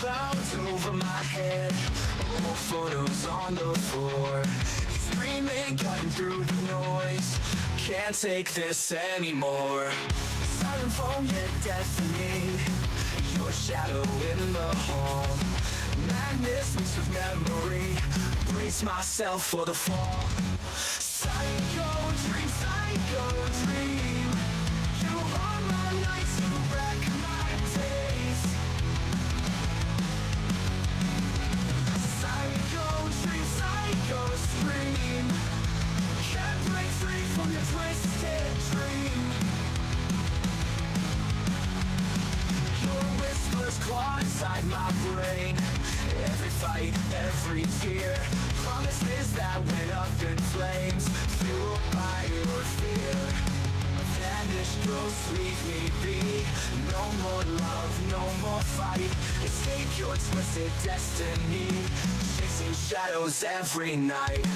clouds over my head, old photos on the floor, screaming, cutting through the noise. Can't take this anymore. Siren phone, yet deafening. Your shadow in the hall. Madness mixed with memory. Brace myself for the fall. Psycho dream, psycho dream. You haunt my nights, you wreck my days. Psycho dream, psycho scream. Can't break free from your twisted dream. Your whispers claw inside my brain. Every fight, every tear, promises that went up in flames, fueled by your fear. Vanished ghosts, leave me be. No more love, no more fight. Escape your twisted destiny, chasing shadows every night.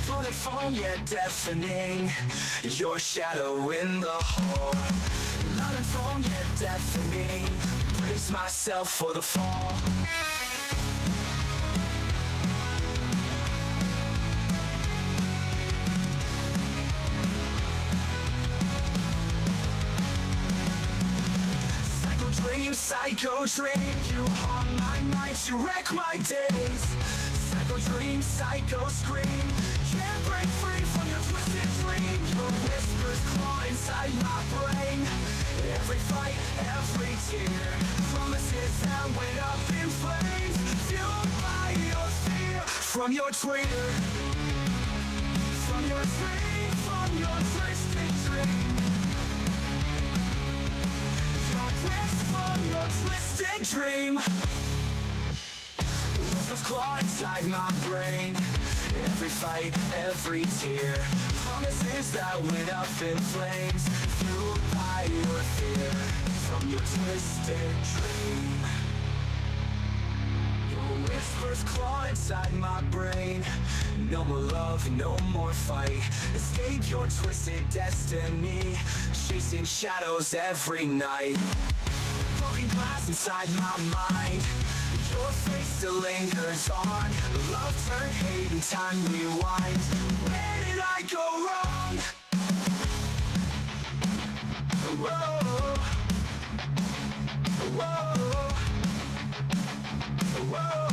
Through the phone, yet deafening. Your shadow in the hall. Loud and phone, yet deafening. Brace myself for the fall. Psycho dream, you haunt my nights, you wreck my days. Psycho dream, psycho scream, can't break free from your twisted dream. Your whispers claw inside my brain. Every fight, every tear, promises that went up in flames, fueled by your fear. From your Twitter, from your dream, from your twisted dream. From your twisted dream. Of claw inside my brain. Every fight, every tear, promises that went up in flames, fueled by your fear. From your twisted dream. Your whispers claw inside my brain. No more love, no more fight. Escape your twisted destiny, chasing shadows every night. Broken glass inside my mind. Your face still lingers on. Love turned hate and time rewinds. Where did I go wrong? Whoa. Whoa. Whoa.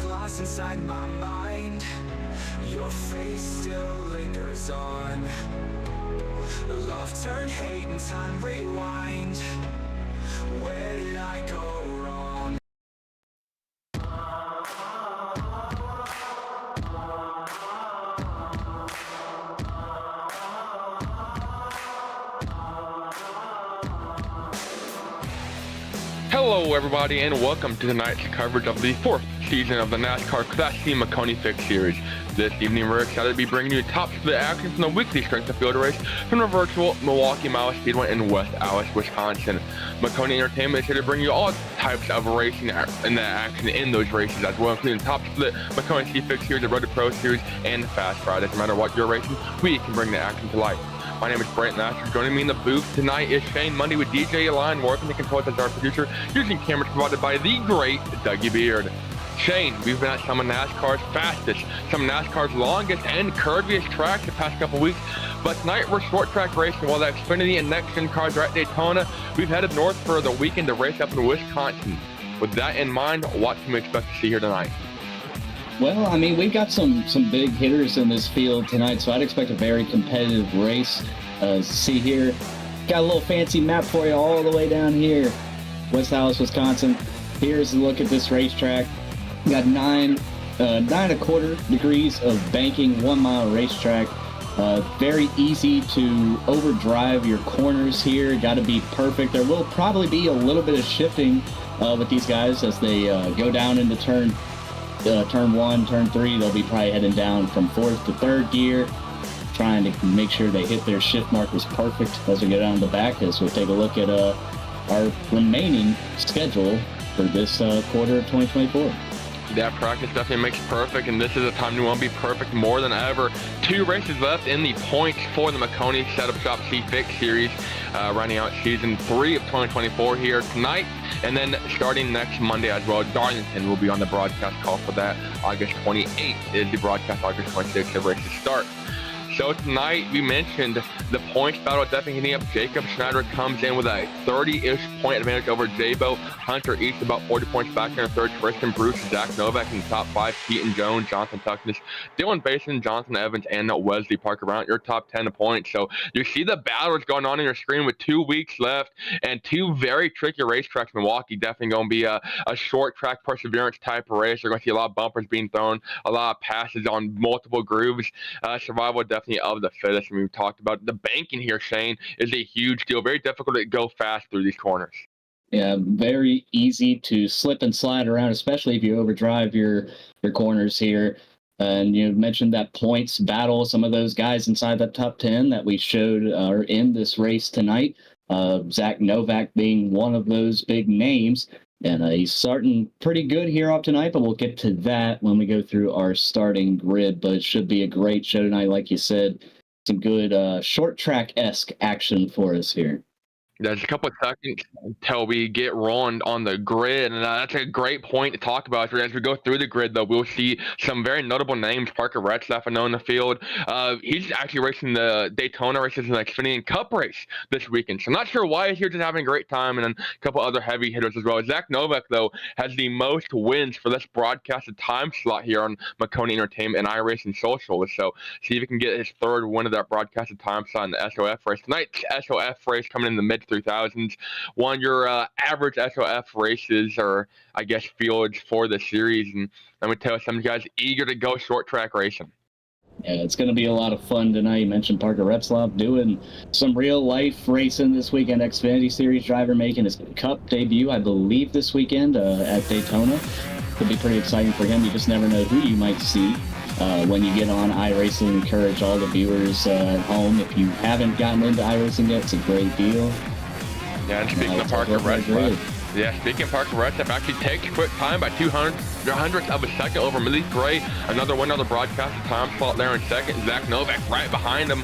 Glass inside my mind. Your face still lingers on. Love turned hate and time rewind. Where did I go wrong? Hello everybody and welcome to tonight's coverage of the 4th season of the NASCAR Class C Maconi Fixed Series. This evening we're excited to be bringing you top split action from the weekly strength of field race from the virtual Milwaukee Mile Speedway in West Allis, Wisconsin. Maconi Entertainment is here to bring you all types of racing and the action in those races as well, including top split, Maconi C Fixed Series, the Road to Pro Series, and the Fast Fridays. No matter what you're racing, we can bring the action to life. My name is Brent Nasser. Joining me in the booth tonight is Shane Mundy with DJ Align, working the controls as our producer, using cameras provided by the great Dougie Beard. Shane, we've been at some of NASCAR's fastest, some of NASCAR's longest and curviest tracks the past couple weeks, but tonight we're short track racing while the Xfinity and Next Gen cars are at Daytona. We've headed north for the weekend to race up in Wisconsin. With that in mind, what can we expect to see here tonight? Well, I mean, we've got some big hitters in this field tonight, so I'd expect a very competitive race. See here, got a little fancy map for you all the way down here, West Allis, Wisconsin. Here's a look at this racetrack. We got 9.25 degrees of banking, 1 mile racetrack. Very easy to overdrive your corners here. Got to be perfect. There will probably be a little bit of shifting with these guys as they go down into turn 1, turn 3. They'll be probably heading down from 4th to 3rd gear, trying to make sure they hit their shift markers perfect as we go down the back. As we'll take a look at our remaining schedule for this quarter of 2024. That practice definitely makes perfect, and this is a time you want to be perfect more than ever. 2 races left in the points for the Maconi C Fixed Series, running out season 3 of 2024 here tonight, and then starting next Monday as well. Darlington will be on the broadcast call for that. August 28th is the broadcast. August 26th, the races start. So tonight, we mentioned the points battle definitely heating up. Jacob Schneider comes in with a 30-ish point advantage over Jabo. Hunter East about 40 points back there in 3rd. Tristan Bruce, Zach Novak in the top 5. Keaton Jones, Jonathan Tuckness, Dylan Basin, Jonathan Evans, and Wesley Parker around your top 10 points. So you see the battles going on your screen with 2 weeks left and 2 very tricky racetracks. Milwaukee definitely going to be a short track perseverance type of race. You're going to see a lot of bumpers being thrown, a lot of passes on multiple grooves. Survival definitely of the fittest. And we've talked about the banking here, Shane, is a huge deal. Very difficult to go fast through these corners. Yeah, very easy to slip and slide around, especially if you overdrive your corners here. And you mentioned that points battle. Some of those guys inside the top 10 that we showed are in this race tonight. Zach Novak being one of those big names. And he's starting pretty good here up tonight, but we'll get to that when we go through our starting grid. But it should be a great show tonight, like you said. Some good short track-esque action for us here. There's a couple of seconds until we get rolling on the grid, and that's a great point to talk about. As we go through the grid, though, we'll see some very notable names. Parker Retzlaff, I know, in the field. He's actually racing the Daytona races and the Xfinity Cup race this weekend. So I'm not sure why he's here, just having a great time, and then a couple other heavy hitters as well. Zach Novak, though, has the most wins for this broadcasted time slot here on Maconi Entertainment and iRacing Social. So see if he can get his 3rd win of that broadcasted time slot in the S.O.F race. Tonight's S.O.F race coming in the mid-3000s. One of your average S.O.F races, or I guess fields for the series. And let me tell you, some guys eager to go short track racing. Yeah, it's going to be a lot of fun tonight. You mentioned Parker Retzlaff doing some real-life racing this weekend. Xfinity Series driver making his Cup debut, I believe, this weekend at Daytona. Could be pretty exciting for him. You just never know who you might see when you get on iRacing. Encourage all the viewers at home. If you haven't gotten into iRacing yet, it's a great deal. Yeah, and speaking of Parker Retzlaff, speaking of Parker Retzlaff, actually takes quick time by 200ths of a second over Malik Gray. Another winner of the broadcasted time slot there in 2nd. Zach Novak right behind him.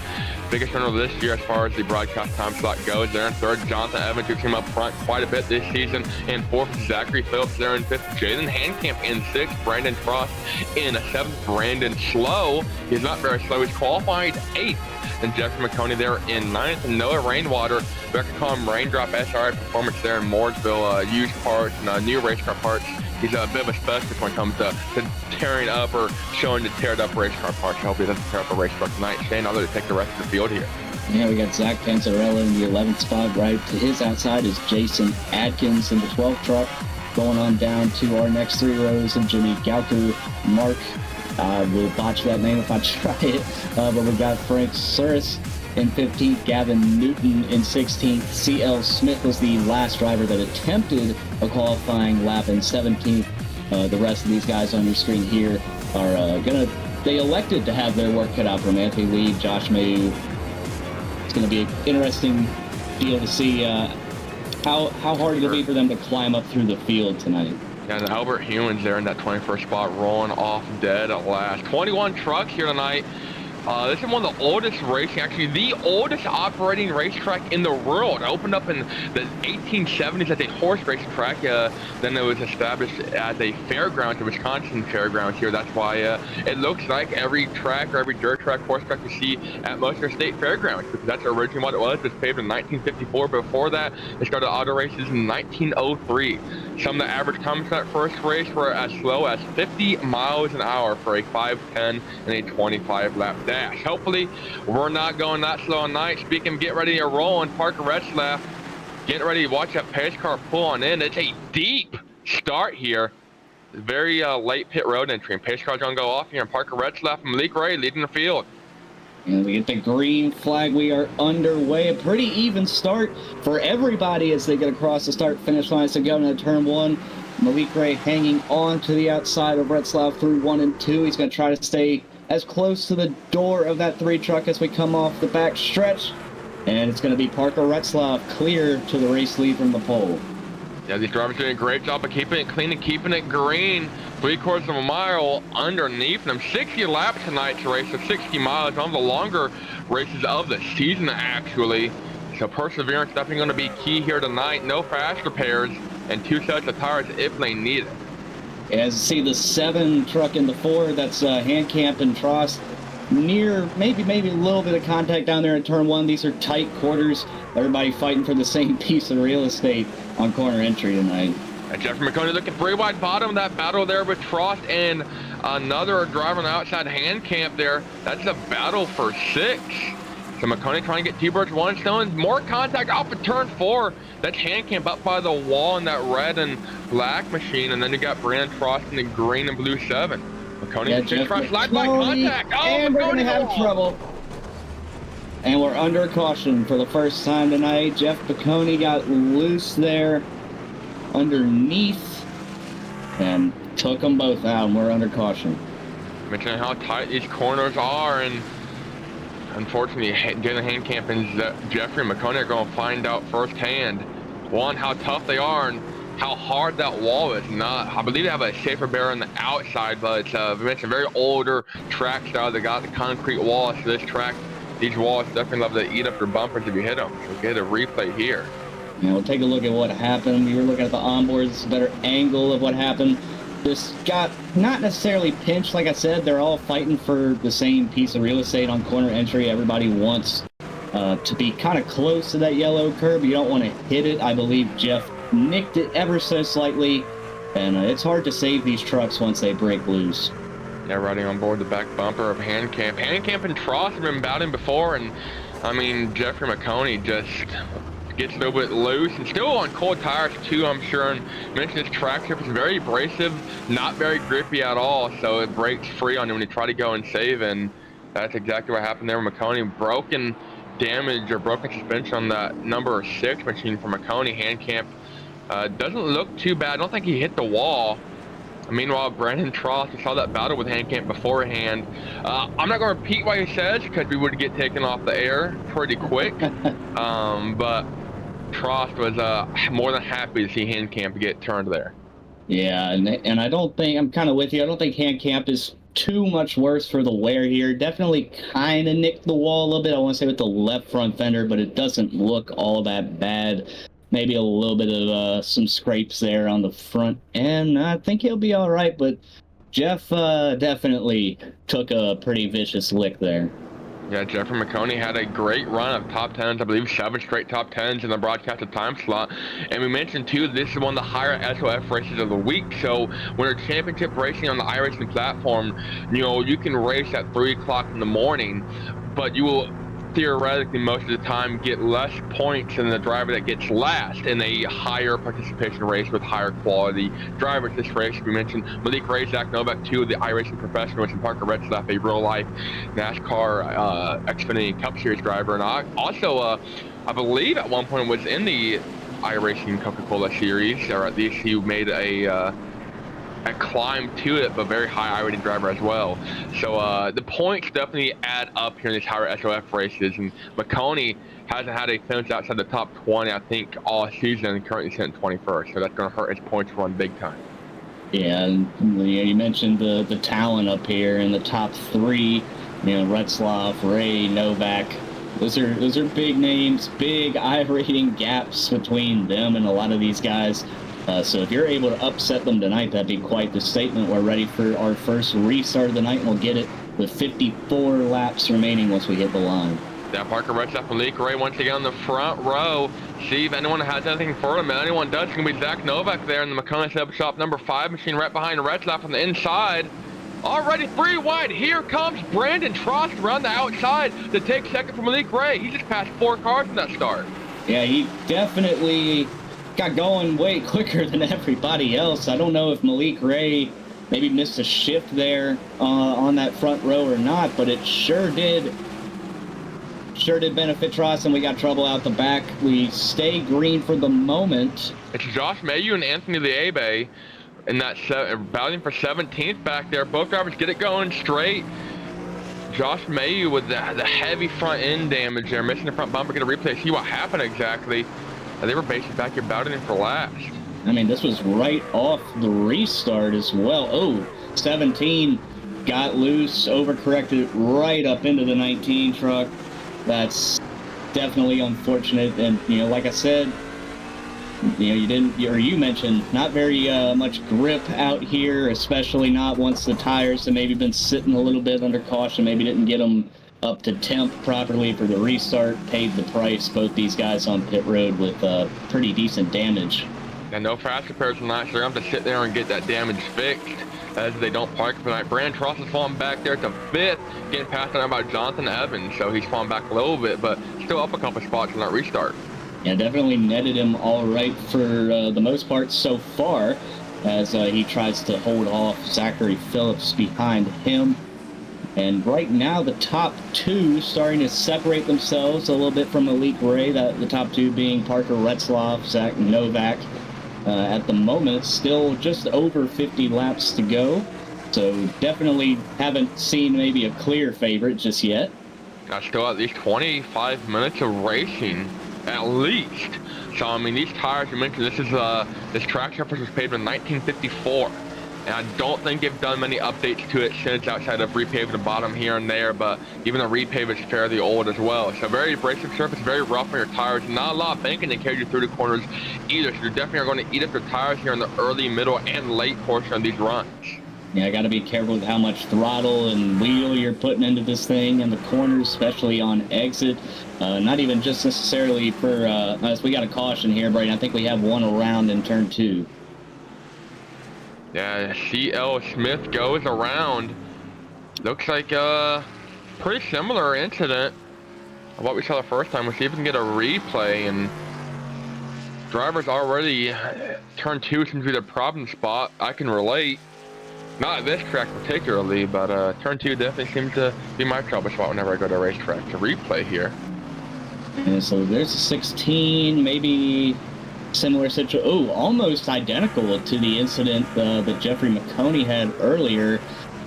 Biggest winner this year as far as the broadcast time slot goes. There in 3rd, Jonathan Evans, who came up front quite a bit this season. In 4th, Zachary Phillips there in 5th. Jaden Handcamp in 6th. Brandon Frost in 7th. Brandon Slow, he's not very slow. He's qualified 8th. And Jeffrey Maconi there in 9th. And Noah Rainwater, Vectorcom Raindrop SRI performance there in Mooresville. Used parts and new race car parts. He's a bit of a specialist when it comes to tearing up or showing the teared up race car parts. I hope he doesn't tear up a race car tonight. Shane, I'll let you take the rest of the field here. Yeah, we got Zach Panzarella in the 11th spot. Right to his outside is Jason Adkins in the 12th truck. Going on down to our next 3 rows of Jimmy Gauku, Mark. We'll botch that name if I try it. But we got Frank Suris in 15th, Gavin Newton in 16th. C.L. Smith was the last driver that attempted a qualifying lap in 17th. The rest of these guys on your screen here are they elected to have their work cut out from Anthony Lee, Josh Mayu. It's going to be an interesting deal to see how hard it'll be for them to climb up through the field tonight. Yeah, and Albert Hewins there in that 21st spot, rolling off dead at last. 21 trucks here tonight. This is one of the oldest racing, actually the oldest operating racetrack in the world. It opened up in the 1870s as a horse racing track. Then it was established as a fairground, the Wisconsin Fairgrounds here. That's why it looks like every track or every dirt track, horse track you see at most of your state fairgrounds, because that's originally what it was. It was paved in 1954. Before that, it started auto races in 1903. Some of the average times for that first race were as slow as 50 miles an hour for a 5, 10, and a 25 lap dash. Hopefully, we're not going that slow tonight. Speaking of get ready to roll, and Parker Retzlaff, get ready to watch that pace car pull on in. It's a deep start here. Very late pit road entry, and pace car's going to go off here, and Parker Retzlaff and Malik Ray leading the field. And we get the green flag. We are underway. A pretty even start for everybody as they get across the start-finish line. So going into turn one, Malik Ray hanging on to the outside of Retzlaff through 1 and 2. He's going to try to stay as close to the door of that 3 truck as we come off the back stretch. And it's going to be Parker Retzlaff clear to the race lead from the pole. Yeah, these drivers doing a great job of keeping it clean and keeping it green. 3/4 of a mile underneath them. 60 laps tonight to race, so 60 miles. One of the longer races of the season, actually. So perseverance definitely going to be key here tonight. No fast repairs and 2 sets of tires if they need it. As you see the 7 truck in the 4, that's Handcamp and Trost. Near maybe a little bit of contact down there in turn 1. These are tight quarters. Everybody fighting for the same piece of real estate on corner entry tonight. And Jeffrey Maconi looking 3 wide bottom. That battle there with Trost and another driver on the outside hand camp there. That's a battle for 6. So Maconi trying to get 2 birds, 1 stone. More contact off of turn 4. That's hand camp up by the wall in that red and black machine. And then you got Brandon Trost in the green and blue 7. Maconi slide by contact. Oh, and we're going to have trouble. And we're under caution for the first time tonight. Jeff Maconi got loose there underneath and took them both out, and we're under caution. Mentioning how tight these corners are, and unfortunately, Jalen Handcamp and Jeffrey Maconi are going to find out firsthand, one, how tough they are, and how hard that wall is. I believe they have a safer barrier on the outside, but it's we mentioned very older track style. They got the concrete walls. So this track, these walls definitely love to eat up your bumpers if you hit them. So get a replay here. Yeah, we'll take a look at what happened. We were looking at the onboards. It's a better angle of what happened. This got not necessarily pinched, like I said. They're all fighting for the same piece of real estate on corner entry. Everybody wants to be kind of close to that yellow curb. You don't want to hit it. I believe Jeff nicked it ever so slightly, and it's hard to save these trucks once they break loose. Yeah, riding on board the back bumper of Handcamp. Handcamp and Trost have been battling before, and I mean, Jeffrey Maconi just gets a little bit loose and still on cold tires too, I'm sure. And mentioned his track strip is very abrasive, not very grippy at all, so it breaks free on you when you try to go and save, and that's exactly what happened there with Maconi. Broken damage or broken suspension on that number 6 machine for Maconi. Handcamp doesn't look too bad. I don't think he hit the wall. Meanwhile, Brandon Trost, we saw that battle with Handcamp beforehand. I'm not going to repeat what he says because we would get taken off the air pretty quick. But Trost was more than happy to see Handcamp get turned there. Yeah, and I don't think, I'm kind of with you, I don't think Handcamp is too much worse for the wear here. Definitely kind of nicked the wall a little bit, I want to say with the left front fender, but it doesn't look all that bad. Maybe a little bit of some scrapes there on the front end. I think he'll be all right, but Jeff definitely took a pretty vicious lick there. Yeah, Jeffrey Maconi had a great run of top 10s, I believe 7 straight top 10s in the broadcasted time slot. And we mentioned, too, this is one of the higher S.O.F races of the week. So when you're championship racing on the iRacing platform, you know, you can race at 3 o'clock in the morning, but you will theoretically most of the time get less points than the driver that gets last in a higher participation race with higher quality drivers. This race, we mentioned Malik Ray, Zach Novak, 2 of the iRacing professionals, and Parker Retzlaff, a real-life NASCAR Xfinity Cup Series driver. And also, I believe at one point was in the iRacing Coca-Cola Series, or at least he made a climb to it, but very high iRacing driver as well. So the points definitely add up here in these higher S.O.F races, and Maconi hasn't had a finish outside the top 20, I think, all season, and currently sitting 21st, so that's going to hurt his points run big time. Yeah, and you mentioned the talent up here in the top 3, you know, Retzlaff, Ray, Novak. Those are big names, big iRating gaps between them and a lot of these guys. So if you're able to upset them tonight, that'd be quite the statement. We're ready for our first restart of the night, and we'll get it with 54 laps remaining once we hit the line. Yeah, Parker Retzlaff, Malik Ray once again on the front row. See if anyone has anything for them. If anyone does, it's going to be Zach Novak there in the Maconi Shop number 5 machine right behind Retzlaff on the inside. Already 3 wide. Here comes Brandon Trost around the outside to take second from Malik Ray. He just passed 4 cars in that start. Yeah, he definitely got going way quicker than everybody else. I don't know if Malik Ray maybe missed a shift there on that front row or not, but it sure did sure did benefit Tross, and we got trouble out the back. We stay green for the moment. It's Josh Mayu and Anthony Liebe in that battling for 17th back there. Both drivers get it going straight. Josh Mayu with the heavy front end damage there, missing the front bumper. Get a replay, see what happened exactly. They were basically back here battling for last. I mean, this was right off the restart as well. Oh, 17 got loose, overcorrected right up into the 19 truck. That's definitely unfortunate. And, you know, like I said, you know, you mentioned not very much grip out here, especially not once the tires have maybe been sitting a little bit under caution, maybe didn't get them up to temp properly for the restart, paid the price. Both these guys on pit road with pretty decent damage. And no fast repairs tonight, so they're going to have to sit there and get that damage fixed as they don't park for tonight. Brand Tross is falling back there to 5th, getting passed on by Jonathan Evans, so he's falling back a little bit, but still up a couple spots on that restart. Yeah, definitely netted him all right for the most part so far, as he tries to hold off Zachary Phillips behind him. And right now, the top two starting to separate themselves a little bit from Elite Ray. The top two being Parker Retzloff, Zach Novak. At the moment, still just over 50 laps to go. So definitely haven't seen maybe a clear favorite just yet. Got still at least 25 minutes of racing, at least. So, I mean, these tires you mentioned, this track surface was paved in 1954. And I don't think they've done many updates to it since, outside of repaving the bottom here and there, but even the repave is fairly old as well. So very abrasive surface, very rough on your tires. Not a lot of banking to carry you through the corners either. So you definitely are going to eat up your tires here in the early, middle, and late portion of these runs. Yeah, I got to be careful with how much throttle and wheel you're putting into this thing in the corners, especially on exit. Not even just necessarily for us. We got a caution here, Brayden. I think we have one around in turn 2. Yeah, C.L. Smith goes around. Looks like a pretty similar incident of what we saw the first time. We'll see if we can get a replay. And drivers already, turn 2 seems to be the problem spot. I can relate. Not at this track particularly, but turn 2 definitely seems to be my trouble spot whenever I go to a racetrack. To replay here. And so there's a 16, maybe similar situation. Oh, almost identical to the incident that Jeffrey Maconi had earlier,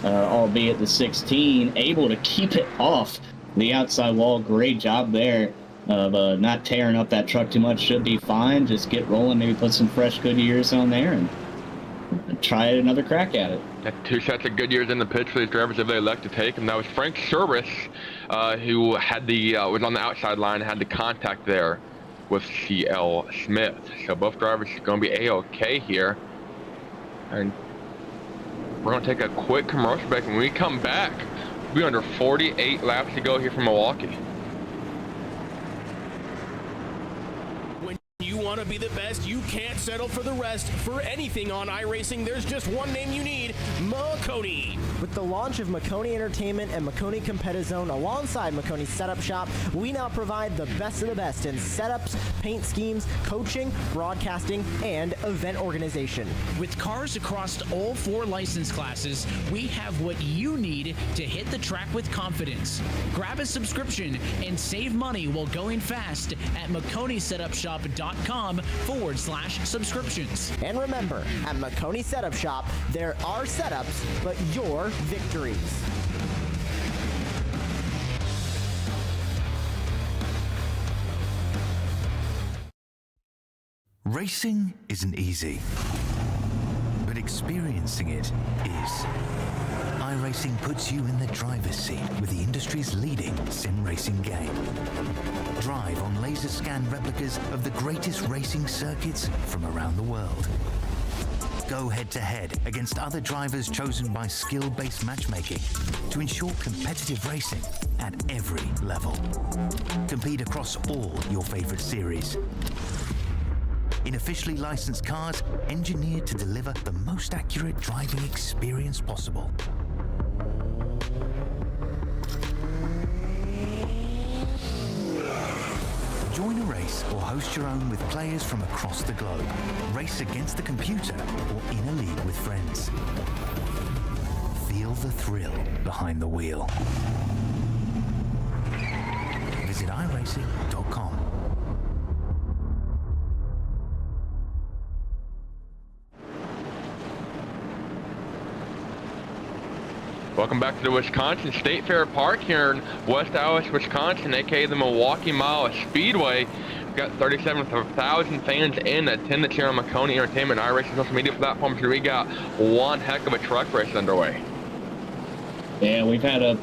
albeit the 16, able to keep it off the outside wall. Great job there of not tearing up that truck too much. Should be fine. Just get rolling, maybe put some fresh Goodyears on there and try another crack at it. 2 sets of Goodyears in the pits for these drivers if they elect to take them. That was Frank Service, who had was on the outside line, had the contact there with C.L. Smith. So both drivers are going to be A-OK here. And we're going to take a quick commercial break. When we come back, we'll be under 48 laps to go here from Milwaukee. You want to be the best, you can't settle for the rest. For anything on iRacing, there's just one name you need: Maconi. With the launch of Maconi Entertainment and Maconi Competizone alongside Maconi Setup Shop, we now provide the best of the best in setups, paint schemes, coaching, broadcasting, and event organization. With cars across all 4 license classes, we have what you need to hit the track with confidence. Grab a subscription and save money while going fast at MaconiSetupShop.com/subscriptions. And remember, at Maconi Setup Shop, there are setups, but your victories. Racing isn't easy, but experiencing it is. iRacing puts you in the driver's seat with the industry's leading sim racing game. Drive on laser scan replicas of the greatest racing circuits from around the world. Go head-to-head against other drivers chosen by skill-based matchmaking to ensure competitive racing at every level. Compete across all your favorite series. In officially licensed cars, engineered to deliver the most accurate driving experience possible. Join a race or host your own with players from across the globe. Race against the computer or in a league with friends. Feel the thrill behind the wheel. Visit iRacing.com. Welcome back to the Wisconsin State Fair Park here in West Allis, Wisconsin, aka the Milwaukee Mile Speedway. We've got 37,000 fans in attendance here on Maconi Entertainment iRacing social media platforms. We got one heck of a truck race underway. Yeah, we've had a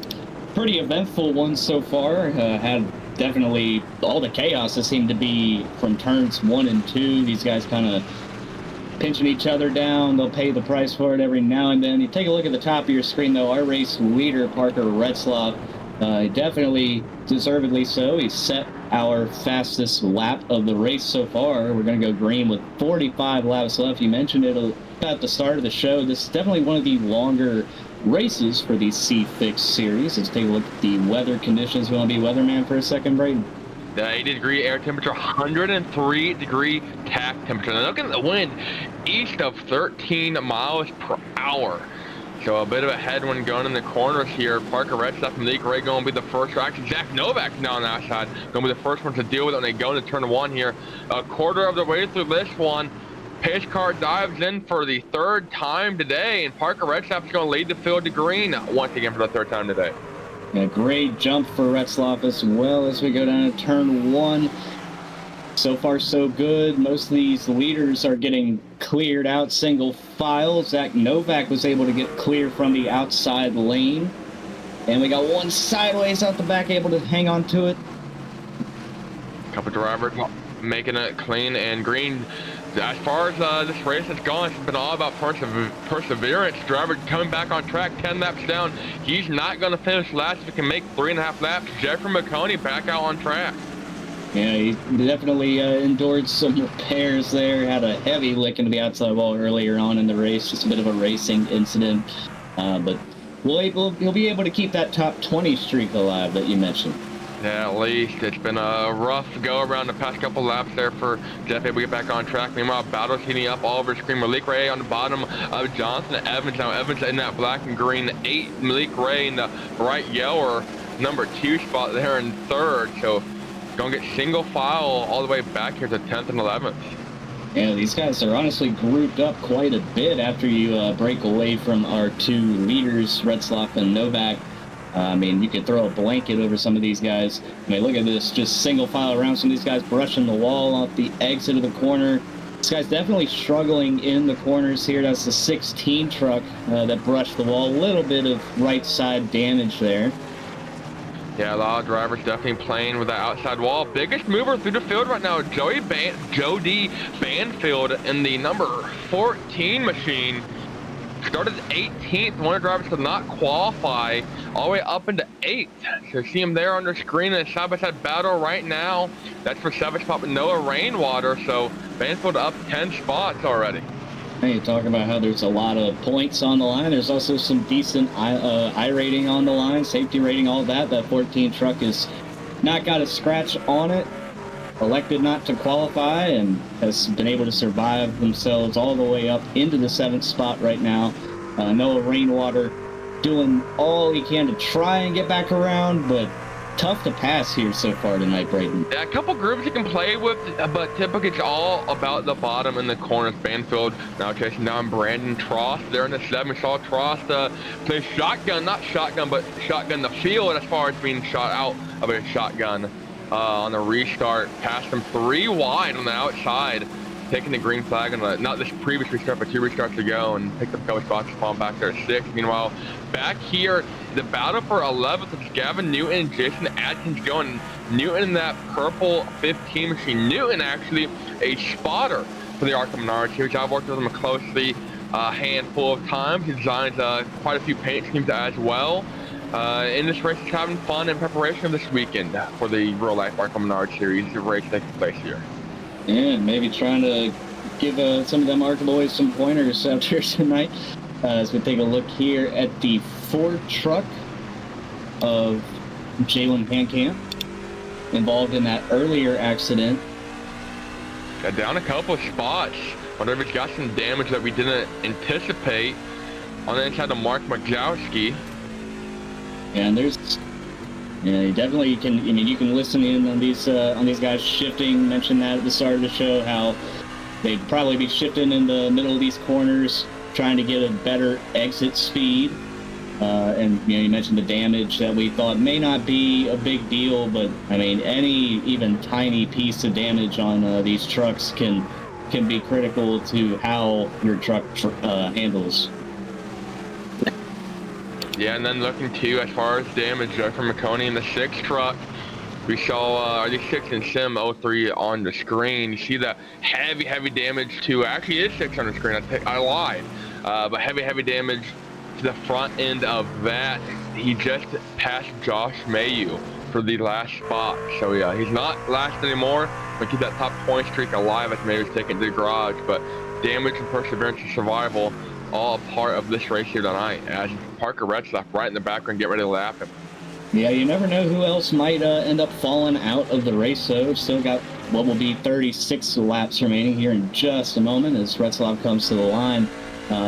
pretty eventful one so far. Had definitely all the chaos that seemed to be from turns 1 and 2. These guys kind of pinching each other down. They'll pay the price for it every now and then. You take a look at the top of your screen, though. Our race leader, Parker Retzlaff, definitely deservedly so. He set our fastest lap of the race so far. We're going to go green with 45 laps left. You mentioned it at the start of the show. This is definitely one of the longer races for the C Fixed Series. Let's take a look at the weather conditions. We want to be weatherman for a second, Braden? The 80-degree air temperature, 103-degree tach temperature. Now look at the wind, east of 13 miles per hour. So a bit of a headwind going in the corners here. Parker Retzlaff from League Ray going to be the first. Actually, Zach Novak's now on that side. Going to be the first one to deal with it when they go into turn 1 here. A quarter of the way through this one. Pace car dives in for the 3rd time today, and Parker Retzlaff is going to lead the field to green once again for the 3rd time today. A great jump for Retzlaff as well as we go down to turn 1. So far, so good. Most of these leaders are getting cleared out single file. Zach Novak was able to get clear from the outside lane. And we got one sideways out the back, able to hang on to it. Couple drivers making it clean and green. As far as this race has gone, it's been all about perseverance. Driver coming back on track, 10 laps down. He's not going to finish last if he can make 3.5 laps. Jeffrey Maconi back out on track. Yeah, he definitely endured some repairs there. Had a heavy lick into the outside wall earlier on in the race. Just a bit of a racing incident. But he'll be able to keep that top 20 streak alive that you mentioned. Yeah, at least. It's been a rough go around the past couple laps there for Jeff able to get back on track. Meanwhile, battles heating up all over the screen. Malik Ray on the bottom of Johnson Evans. Now Evans in that black and green 8. Malik Ray in the bright yellow number 2 spot there in 3rd. So gonna get single file all the way back here to 10th and 11th. Yeah, these guys are honestly grouped up quite a bit after you break away from our 2 leaders, Retzlaff and Novak. I mean, you could throw a blanket over some of these guys. I mean, look at this, just single file around some of these guys, brushing the wall off the exit of the corner. This guy's definitely struggling in the corners here. That's the 16 truck that brushed the wall. A little bit of right side damage there. Yeah, a lot of drivers definitely playing with that outside wall. Biggest mover through the field right now, Jody Banfield in the number 14 machine. Started 18th. One of the drivers could not qualify all the way up into 8th. So you see him there on the screen in a side-by-side battle right now. That's for 7th spot with Noah Rainwater. So Banfield up 10 spots already. Hey, you talk about how there's a lot of points on the line. There's also some decent I rating on the line, safety rating, all that. That 14 truck has not got a scratch on it. Elected not to qualify and has been able to survive themselves all the way up into the 7th spot right now. Noah Rainwater doing all he can to try and get back around, but tough to pass here so far tonight, Braden. Yeah, a couple groups you can play with, but typically it's all about the bottom and the corners. Banfield now chasing down Brandon Trost. They're in the 7. Saw Trost play shotgun, not shotgun, but shotgun the field as far as being shot out of a shotgun. On the restart, passed him 3 wide on the outside, taking the green flag on not this previous restart, but 2 restarts ago, and picked up a couple spots to fall back there at 6. Meanwhile, back here, the battle for 11th with Gavin Newton and Jason Atkins going. Newton in that purple 15 machine. Newton actually a spotter for the Arkham Menards Series. I've worked with him closely a handful of times. He designs quite a few paint schemes as well. In this race, he's having fun in preparation this weekend for the Real Life Arkham Menards Series race taking place here. Yeah, maybe trying to give some of them Arkham boys some pointers out here tonight. As we take a look here at the Ford truck of Jalen Pankamp, involved in that earlier accident. Got down a couple of spots. Wonder if it's got some damage that we didn't anticipate. On the inside of Mark Majowski. And there's Yeah, you definitely can. I mean, you can listen in on these guys shifting. Mentioned that at the start of the show, how they'd probably be shifting in the middle of these corners, trying to get a better exit speed. And you mentioned the damage that we thought may not be a big deal, but I mean, any even tiny piece of damage on these trucks can be critical to how your truck handles. Yeah, and then looking too, as far as damage from Maconi in the 6 truck, we saw the 6 in Sim 03 on the screen. You see that heavy damage to, actually it is 6 on the screen, I lied. But heavy damage to the front end of that. He just passed Josh Mayu for the last spot. So yeah, he's not last anymore, but keep that top point streak alive as Mayu's taken to the garage. But damage and perseverance and survival, all a part of this race here tonight, as Parker Retzlaff right in the background get ready to lap him. Yeah, you never know who else might end up falling out of the race, so still got what will be 36 laps remaining here in just a moment as Retzlaff comes to the line.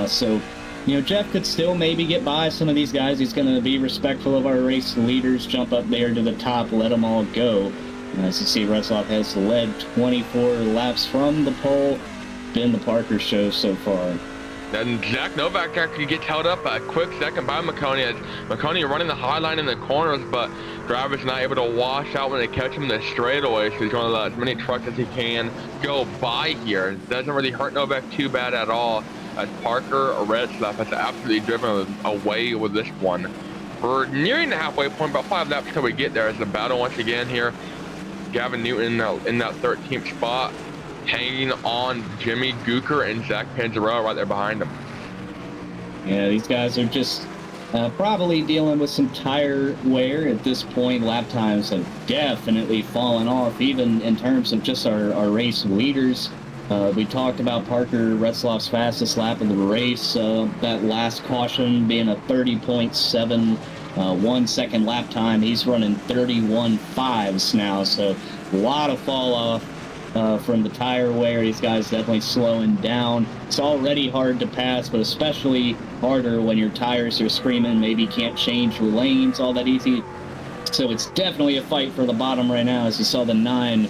So, Jeff could still maybe get by some of these guys. He's going to be respectful of our race leaders, jump up there to the top, let them all go. As you see, Retzlaff has led 24 laps from the pole. Been the Parker show so far. Then Zach Novak actually gets held up a quick second by Maconi, as Maconi running the high line in the corners, but driver's not able to wash out when they catch him in the straightaway, so he's going to let as many trucks as he can go by here. It doesn't really hurt Novak too bad at all, as Parker Retzlaff has absolutely driven away with this one. We're nearing the halfway point, about 5 laps till we get there, as the battle once again here. Gavin Newton in that 13th spot, hanging on Jimmy Gooker and Zach Panzarella right there behind him. Yeah, these guys are just probably dealing with some tire wear at this point. Lap times have definitely fallen off, even in terms of just our race leaders. We talked about Parker Retzlaff's fastest lap of the race, that last caution being a 30.7 1 second lap time. He's running 31.5s now, so a lot of fall off from the tire wear. These guys definitely slowing down. It's already hard to pass, but especially harder when your tires are screaming, maybe can't change your lanes all that easy. So it's definitely a fight for the bottom right now, as you saw the 9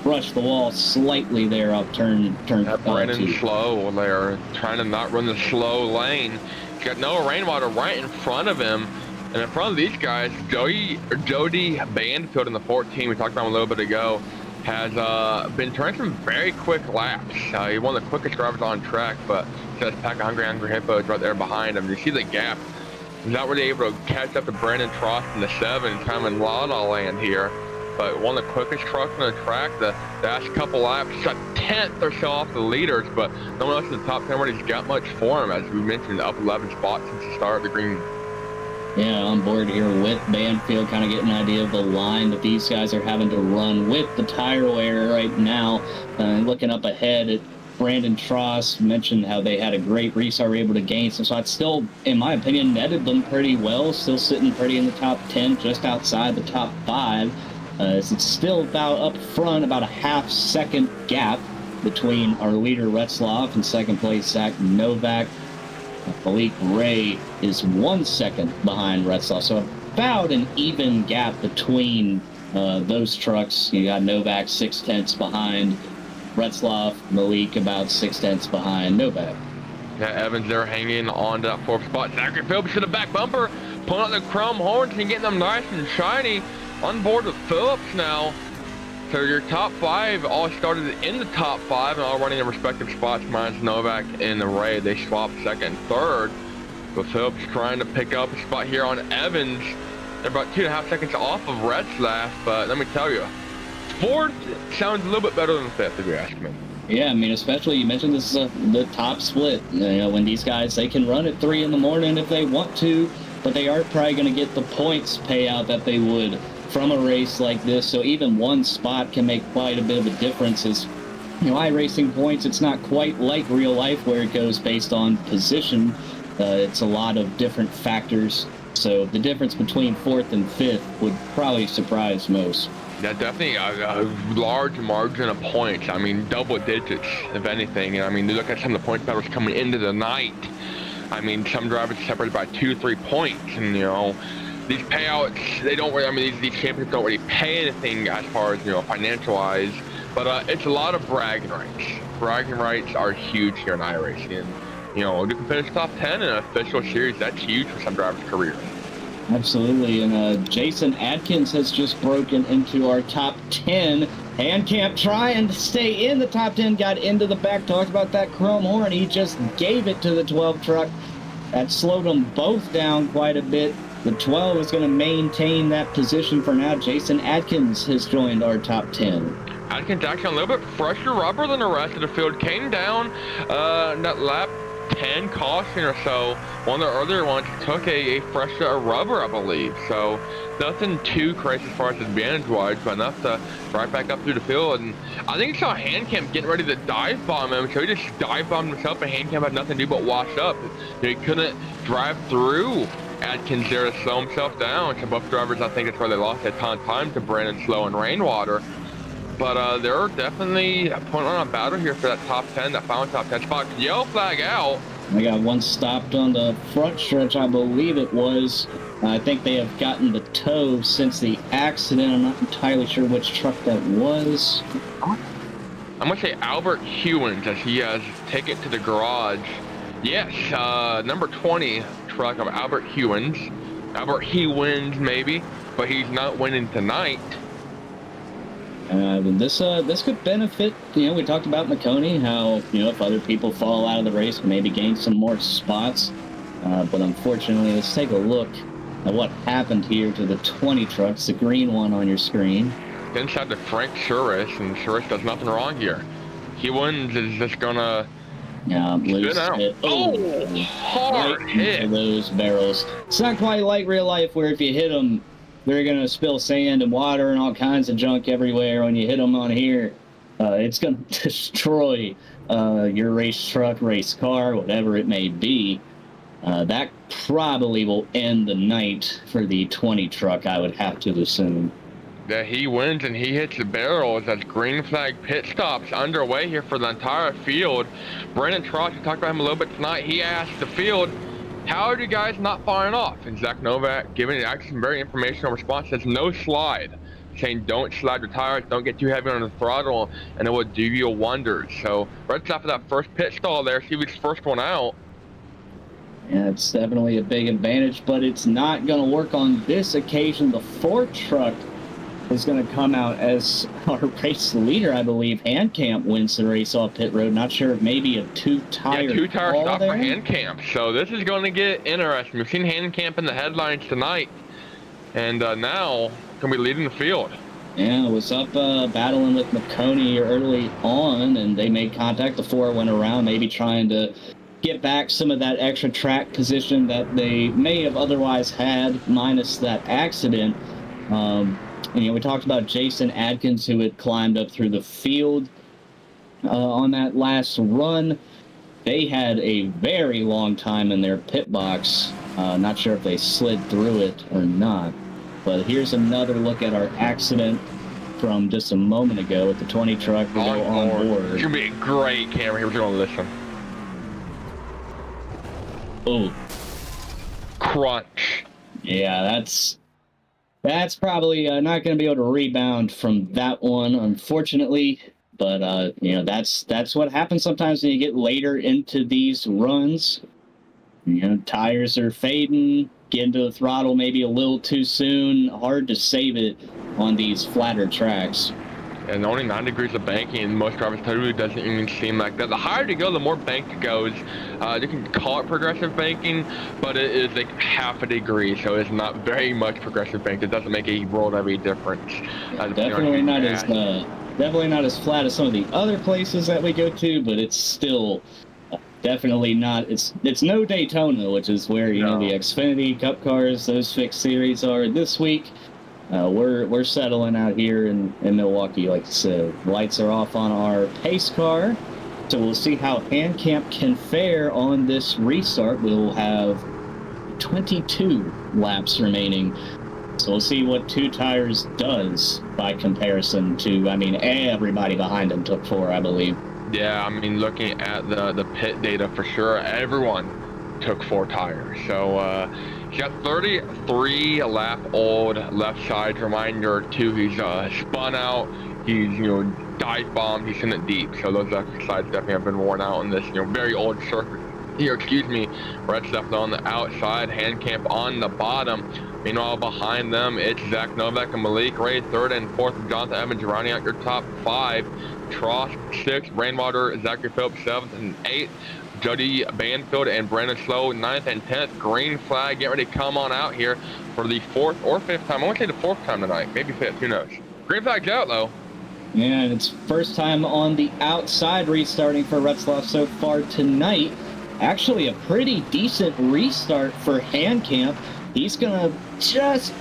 brush the wall slightly there up turn running slow there, trying to not run the slow lane. He's got no rainwater right in front of him. And in front of these guys, Jody Banfield in the 14, we talked about him a little bit ago, has been turning some very quick laps. He one of the quickest drivers on track, but says pack of hungry hippos right there behind him. You see the gap. He's not really able to catch up to Brandon Trost in the 7, kind of in La La Land here. But one of the quickest trucks on the track, the last couple laps, shot 10th or so off the leaders, but no one else in the top 10 really got much for him, as we mentioned, up 11 spots since the start of the green. Yeah, on board here with Banfield, kind of getting an idea of the line that these guys are having to run with the tire wear right now. Looking up ahead at Brandon Trost, mentioned how they had a great restart, were able to gain some spots. Still, in my opinion, netted them pretty well, still sitting pretty in the top 10, just outside the top 5. It's still about up front, about a half-second gap between our leader Retzlaff and second place Zach Novak. Malik Ray is 1 second behind Retzlaff, so about an even gap between those trucks. You got Novak 6/10 behind Retzlaff, Malik about 6/10 behind Novak. Yeah, Evans there hanging on to that 4th spot. Zachary Phillips to the back bumper, pulling out the chrome horns and getting them nice and shiny. On board with Phillips now. So your top 5 all started in the top 5 and all running their respective spots, minus Novak and Ray. They swapped 2nd and 3rd. But Phillips trying to pick up a spot here on Evans. They're about 2.5 seconds off of Retzlaff, but let me tell you, 4th sounds a little bit better than 5th, if you ask me. Yeah, I mean, especially you mentioned this is the top split. When these guys, they can run at 3 in the morning if they want to, but they aren't probably going to get the points payout that they would from a race like this. So even one spot can make quite a bit of a difference. As iRacing points, it's not quite like real life where it goes based on position. It's a lot of different factors. So the difference between 4th and 5th would probably surprise most. Yeah, definitely a large margin of points. I mean, double digits, if anything. I mean, you look at some of the points battles coming into the night. I mean, some drivers separated by 2-3 points, and these payouts, they don't really, I mean, these champions don't really pay anything as far as, financial wise, but it's a lot of bragging rights. Bragging rights are huge here in iRacing. And, you can finish top 10 in an official series, that's huge for some drivers' careers. Absolutely, and Jason Adkins has just broken into our top 10. Handcamp trying to stay in the top 10, got into the back, talked about that chrome horn. He just gave it to the 12 truck. That slowed them both down quite a bit. The 12 is going to maintain that position for now. Jason Adkins has joined our top 10. Adkins actually a little bit fresher rubber than the rest of the field. Came down that lap 10 caution or so. One of the earlier ones took a fresher rubber, I believe. So nothing too crazy as far as advantage-wise, but enough to right back up through the field. And I think he saw Handcamp getting ready to dive bomb him, so he just dive bombed himself, and Handcamp had nothing to do but wash up. He couldn't drive through Adkins there to slow himself down. So both drivers, I think that's where they lost a ton of time to Brandon Slow and Rainwater. But they're definitely putting on a battle here for that top 10, that final top 10 spot. Yellow flag out. I got one stopped on the front stretch, I believe it was. I think they have gotten the tow since the accident. I'm not entirely sure which truck that was. I'm going to say Albert Hewins, as he has taken it to the garage. Yes, number 20 truck of Albert Hewins. Albert, he wins maybe, but he's not winning tonight. This could benefit, we talked about Maconi, how, if other people fall out of the race, maybe gain some more spots. But unfortunately, let's take a look at what happened here to the 20 trucks, the green one on your screen. Inside to Frank Suris, and Suris does nothing wrong here. He wins is just gonna lose it. Oh, hard hit. Into those barrels. It's not quite like real life where if you hit them, they're going to spill sand and water and all kinds of junk everywhere. When you hit them on here, it's going to destroy your race truck, race car, whatever it may be. That probably will end the night for the 20 truck, I would have to assume. That he wins and he hits the barrels as green flag pit stops underway here for the entire field. Brendan Trost, we talked about him a little bit tonight. He asked the field, how are you guys not firing off? And Zach Novak giving actually some very informational response, says no slide, saying don't slide your tires, don't get too heavy on the throttle, and it will do you wonders. So right off of that first pit stall there, he was the first one out. Yeah, it's definitely a big advantage, but it's not going to work on this occasion. The Ford truck is going to come out as our race leader, I believe. Handcamp wins the race off pit road. Not sure if maybe a two-tire stop for Handcamp. So this is going to get interesting. We've seen Handcamp in the headlines tonight, and now going to be leading the field. Yeah, it was up battling with Maconi early on, and they made contact. The 4 went around, maybe trying to get back some of that extra track position that they may have otherwise had, minus that accident. We talked about Jason Adkins, who had climbed up through the field on that last run. They had a very long time in their pit box. Not sure if they slid through it or not. But here's another look at our accident from just a moment ago with the 20 truck. We go on board. It's going to be a great camera here. We're going to listen. Oh. Crunch. Yeah, that's probably not going to be able to rebound from that one, unfortunately. But, that's what happens sometimes when you get later into these runs. Tires are fading, get into the throttle maybe a little too soon. Hard to save it on these flatter tracks. And only 9 degrees of banking, and most drivers tell you it doesn't even seem like that. The higher you go, the more banked it goes. You can call it progressive banking, but it is like half a degree, so it's not very much progressive banked. It doesn't make a world of a difference. Definitely not as flat as some of the other places that we go to, but it's still definitely not. It's no Daytona, which is where the Xfinity Cup cars, those fixed series are this week. We're settling out here in Milwaukee, like I said. Lights are off on our pace car, so we'll see how Handcamp can fare on this restart. We'll have 22 laps remaining, so we'll see what 2 tires does by comparison to, everybody behind him took 4, I believe. Yeah, looking at the pit data for sure, everyone took 4 tires. So, He's got 33 lap old left side. Reminder too, he's spun out. He's dive bombed. He's in it deep. So those left sides definitely have been worn out on this very old surface. Here, excuse me. Red stuff on the outside. Hand camp on the bottom. Meanwhile, behind them, it's Zach Novak and Malik Ray, third and fourth. Jonathan Evans rounding out your top 5. Trost 6th. Rainwater, Zachary Phillips 7th and 8th. Jody Banfield and Brandon Slow 9th and 10th. Green flag, get ready to come on out here for the 4th or 5th time. I want to say the 4th time tonight, maybe 5th, who knows. Green flag's out though. Yeah, and it's first time on the outside restarting for Retzloff so far tonight. Actually a pretty decent restart for Handcamp. He's gonna just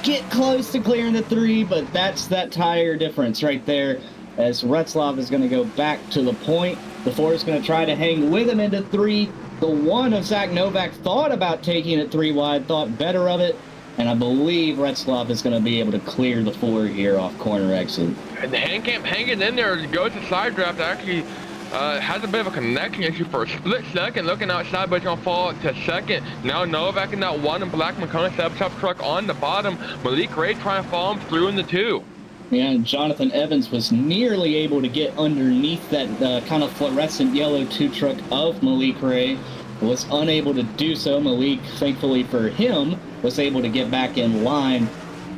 get close to clearing the 3, but that's that tire difference right there, as Retzloff is going to go back to the point. The 4 is going to try to hang with him into 3. The 1 of Zach Novak thought about taking it 3 wide, thought better of it, and I believe Retzloff is going to be able to clear the 4 here off corner exit. And the Handcamp hanging in there, goes to side draft, actually has a bit of a connection issue for a split second, looking outside, but it's going to fall to second. Now Novak in that 1 and black Maconi setup shop truck on the bottom. Malik Ray trying to follow him through in the 2. Yeah, and Jonathan Evans was nearly able to get underneath that kind of fluorescent yellow 2 truck of Malik Ray. Was unable to do so. Malik, thankfully for him, was able to get back in line.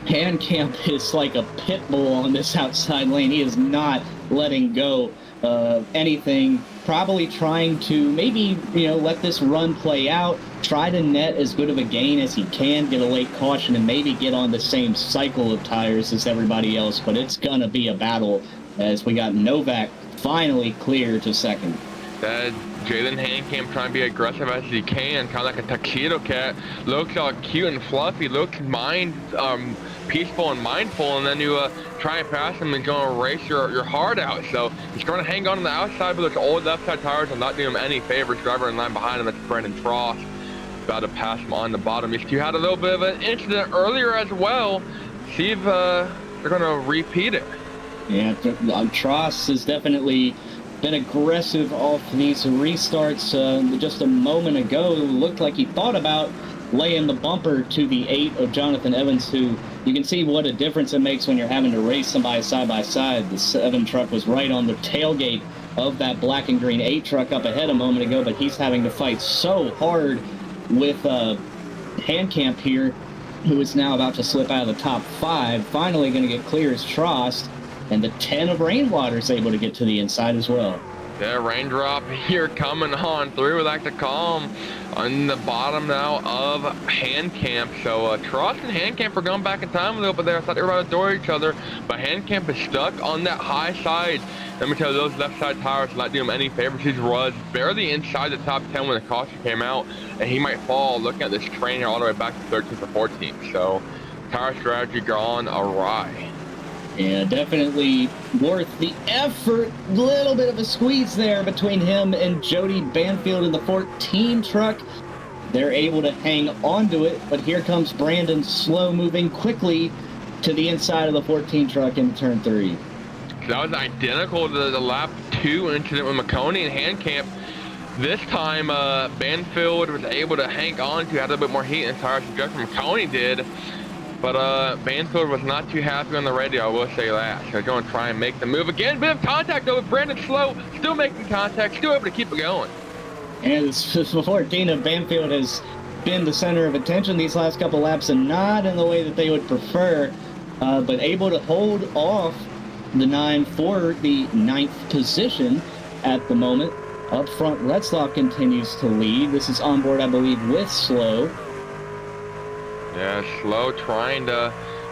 Handcamp is like a pit bull on this outside lane. He is not letting go of anything. Probably trying to maybe, let this run play out. Try to net as good of a gain as he can, get a late caution, and maybe get on the same cycle of tires as everybody else. But it's going to be a battle as we got Novak finally clear to second. Jalen Handcamp trying to be aggressive as he can, kind of like a tuxedo cat. Looks all cute and fluffy, looks peaceful and mindful, and then you try and pass him and going to race your heart out. So he's going to hang on the outside, but those old left side tires will not do him any favors. Driver in line behind him, that's Brandon Frost, about to pass him on the bottom. These two had a little bit of an incident earlier as well. See if they're going to repeat it. Yeah, Trost has definitely been aggressive off these restarts. Just a moment ago, it looked like he thought about laying the bumper to the 8 of Jonathan Evans, who you can see what a difference it makes when you're having to race somebody side by side. The 7 truck was right on the tailgate of that black and green 8 truck up ahead a moment ago, but he's having to fight so hard with Handcamp here, who is now about to slip out of the top 5. Finally going to get clear as Trost. And the 10 of Rainwater is able to get to the inside as well. Yeah, raindrop here coming on through. We like to call him on the bottom now of Handcamp. So Trost and Handcamp are going back in time a little bit there. I thought they were about to door each other, but Handcamp is stuck on that high side. Let me tell you, those left side tires not doing him any favors. He was barely inside the top 10 when the caution came out, and he might fall looking at this train here all the way back to 13th or 14th. So tire strategy gone awry. Yeah, definitely worth the effort. Little bit of a squeeze there between him and Jody Banfield in the 14 truck. They're able to hang onto it, but here comes Brandon Slow moving quickly to the inside of the 14 truck in turn 3. That was identical to the lap 2 incident with Maconi and Handcamp. This time, Banfield was able to hang on to, had a little bit more heat in his tires than Maconi did. But Banfield was not too happy on the radio, I will say that. So they're going to try and make the move again. Bit of contact though with Brandon Slow, still making contact, still able to keep it going. And before Dana, Banfield has been the center of attention these last couple laps, and not in the way that they would prefer, but able to hold off the 9 for the 9th position at the moment. Up front, Retzloff continues to lead. This is on board, I believe, with Slow. Yeah, Slow trying to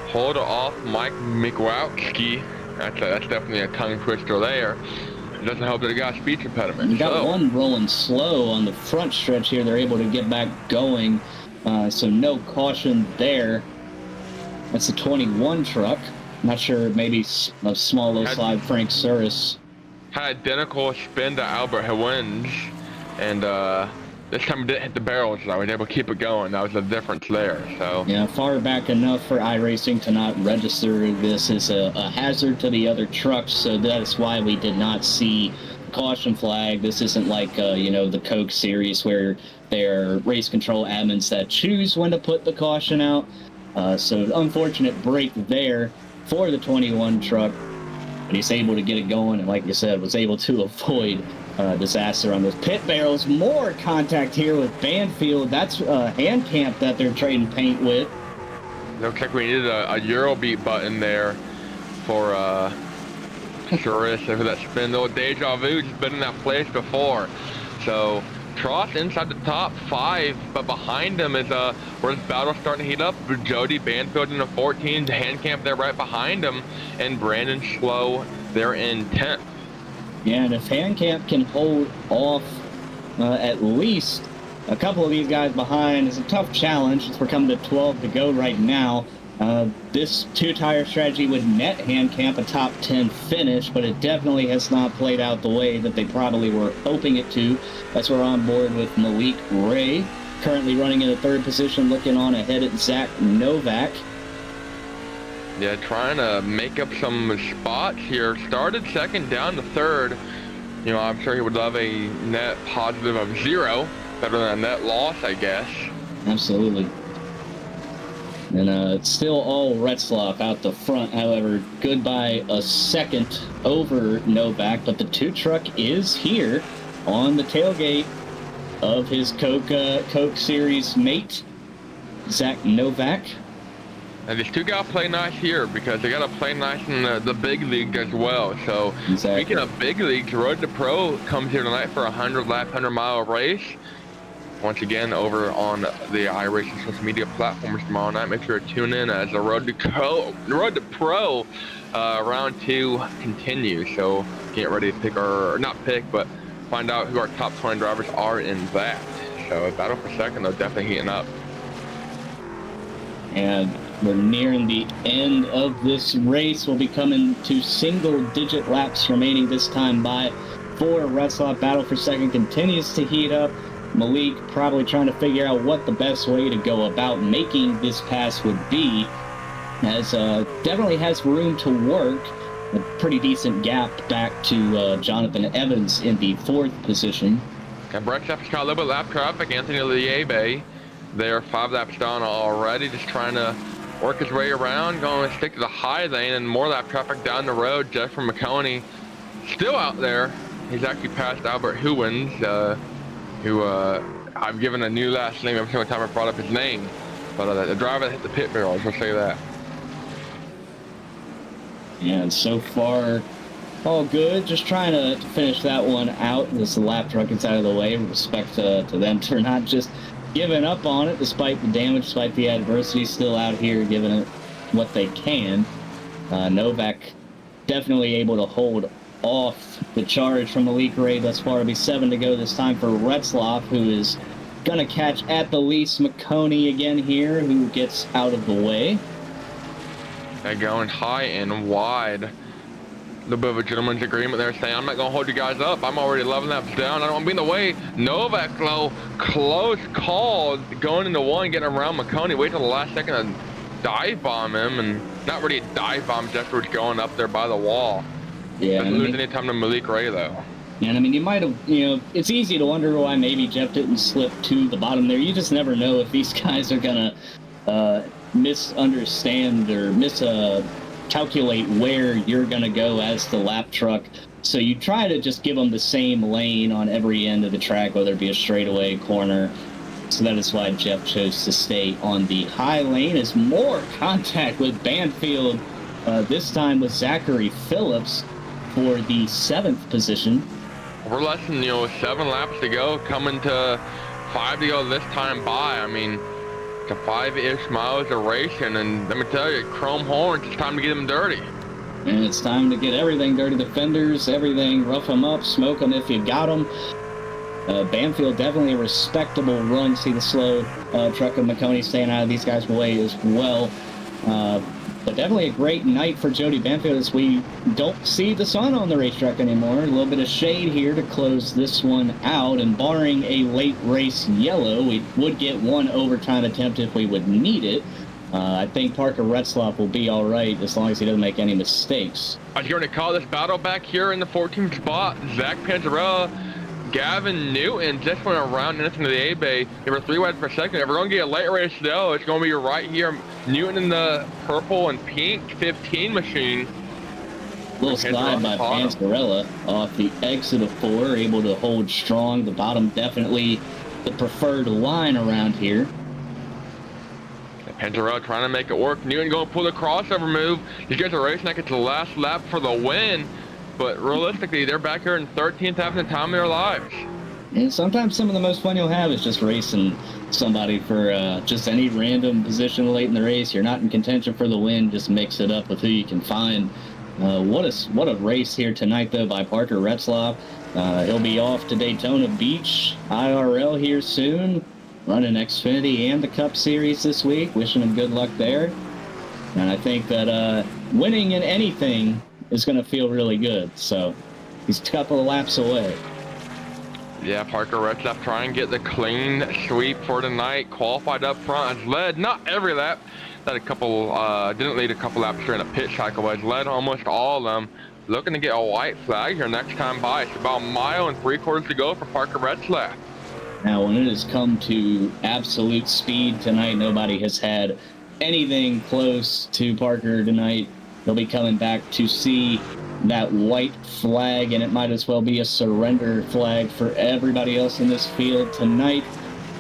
hold off Mike Mikwowski. That's definitely a tongue twister there. It doesn't help that he got a speech impediment. You got one rolling slow on the front stretch here. They're able to get back going, so no caution there. That's the 21 truck. Not sure, maybe a small little slide. Frank Suris had identical spin to Albert Hewins, and this time it didn't hit the barrels, so I was able to keep it going. That was the difference there. So yeah, far back enough for iRacing to not register this as a hazard to the other trucks, so that's why we did not see caution flag. This isn't like, the Coke series where there are race control admins that choose when to put the caution out. So unfortunate break there for the 21 truck, but he's able to get it going, and like you said, was able to avoid disaster on those pit barrels. More contact here with Banfield. That's hand camp that they're trading paint with. Looks like we needed a Eurobeat button there for sure for that spin. Little deja vu, just been in that place before. So Tross inside the top 5, but behind him is where this battle's starting to heat up. Jody Banfield in the 14, hand camp there right behind him, and Brandon Slow there in 10th. Yeah, and if hand camp can hold off at least a couple of these guys behind, is a tough challenge. We're coming to 12 to go right now. This two-tire strategy would net hand camp a top 10 finish, but it definitely has not played out the way that they probably were hoping it to. That's where we're on board with Malik Ray, currently running in the 3rd position, looking on ahead at Zach Novak. Yeah, trying to make up some spots here. Started 2nd, down to 3rd. I'm sure he would love a net positive of 0. Better than a net loss, I guess. Absolutely. And it's still all Retzlaff out the front. However, good by a 2nd over Novak, but the 2 truck is here on the tailgate of his Coke Series mate, Zach Novak. And these 2 got to play nice here because they got to play nice in the big league as well. So Speaking of big leagues, Road to Pro comes here tonight for a 100-lap, 100-mile race. Once again, over on the iRacing social media platforms tomorrow night. Make sure to tune in as the Road to Pro round 2 continues. So get ready to but find out who our top 20 drivers are in that. So battle for 2nd, though, definitely heating up. And we're nearing the end of this race. We'll be coming to single-digit laps remaining this time by for Retzlaff. Battle for 2nd continues to heat up. Malik probably trying to figure out what the best way to go about making this pass would be, as definitely has room to work. A pretty decent gap back to Jonathan Evans in the 4th position. And Retzlaff's got a little bit of lap traffic. Anthony Liebe, they're 5 laps down already, just trying to work his way around, going to stick to the high lane, and more lap traffic down the road. Jeff from Maconi still out there. He's actually passed Albert Hewins, who I've given a new last name every single time I brought up his name. But the driver that hit the pit barrels, we'll say that. And so far, all good. Just trying to finish that one out. This lap truck is out of the way. Respect to them for not just giving up on it despite the damage, despite the adversity. Still out here giving it what they can. Novak definitely able to hold off the charge from Malik Ray thus far. It'll be 7 to go this time for Retzlaff, who is going to catch at the least Maconi again here, who gets out of the way. They're going high and wide. A little bit of a gentleman's agreement there, saying, I'm not going to hold you guys up. I'm already 11 laps down. I don't want to be in the way. Novak, though, close call, going into 1, getting around Maconi. Wait till the last second to dive bomb him, and not really a dive bomb. Jeff was going up there by the wall. Yeah, doesn't lose any time to Malik Ray, though. And you might have, it's easy to wonder why maybe Jeff didn't slip to the bottom there. You just never know if these guys are going to misunderstand or miscalculate where you're going to go as the lap truck. So you try to just give them the same lane on every end of the track, whether it be a straightaway, corner. So that is why Jeff chose to stay on the high lane. As more contact with Banfield, this time with Zachary Phillips for the 7th position. We're less than 7 laps to go, coming to 5 to go this time by. I mean, it's a 5-ish miles of racing, and let me tell you, chrome horns, it's time to get them dirty. And it's time to get everything dirty. The fenders, everything, rough them up, smoke them if you got them. Banfield definitely a respectable run. See the slow truck of Maconi staying out of these guys' way as well. But definitely a great night for Jody Banfield, as we don't see the sun on the racetrack anymore. A little bit of shade here to close this one out, and barring a late race yellow, we would get 1 overtime attempt if we would need it. I think Parker Retzlaff will be all right as long as he doesn't make any mistakes. I was going to call this battle back here in the 14th spot. Zach Panzarella, Gavin Newton just went around into the A-Bay. They were 3 wide per second. If we're going to get a late race, though, it's going to be right here. Newton in the purple and pink 15 machine. Little slide by Panzarella off the exit of 4, able to hold strong. The bottom definitely the preferred line around here. Panzarella trying to make it work. Newton going to pull the crossover move. These guys are racing like it's the last lap for the win. But realistically, they're back here in 13th, having the time of their lives. And sometimes some of the most fun you'll have is just racing somebody for just any random position late in the race. You're not in contention for the win. Just mix it up with who you can find. What a race here tonight, though, by Parker Retzlaff. He'll be off to Daytona Beach IRL here soon. Running Xfinity and the Cup Series this week. Wishing him good luck there. And I think that winning in anything is going to feel really good. So he's a couple of laps away. Yeah, Parker Retzlaff trying to get the clean sweep for tonight. Qualified up front, has led not every lap. That a couple didn't lead a couple laps during a pit cycle, but has led almost all of them. Looking to get a white flag here next time by. It's about 1 mile and 3/4 to go for Parker Retzlaff. Now, when it has come to absolute speed tonight, nobody has had anything close to Parker tonight. He'll be coming back to see that white flag, and it might as well be a surrender flag for everybody else in this field tonight,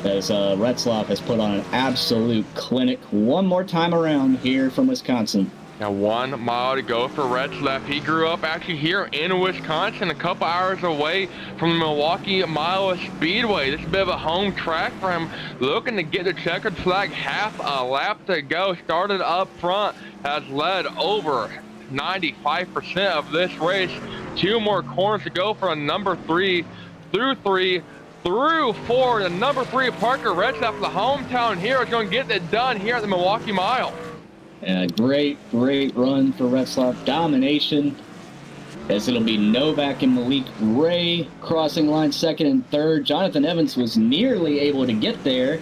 as Retzlaff has put on an absolute clinic one more time around here from Wisconsin. Now 1 mile to go for Retzlaff. He grew up actually here in Wisconsin, a couple hours away from the Milwaukee Mile Speedway. This is a bit of a home track for him. Looking to get the checkered flag, half a lap to go. Started up front, has led over 95% of this race. 2 more corners to go for a number 3 through 4. The number 3, Parker Retzlaff, the hometown hero, is going to get it done here at the Milwaukee Mile. Great run for Retzlaff. Domination, as it'll be Novak and Malik Ray crossing line 2nd and 3rd. Jonathan Evans was nearly able to get there.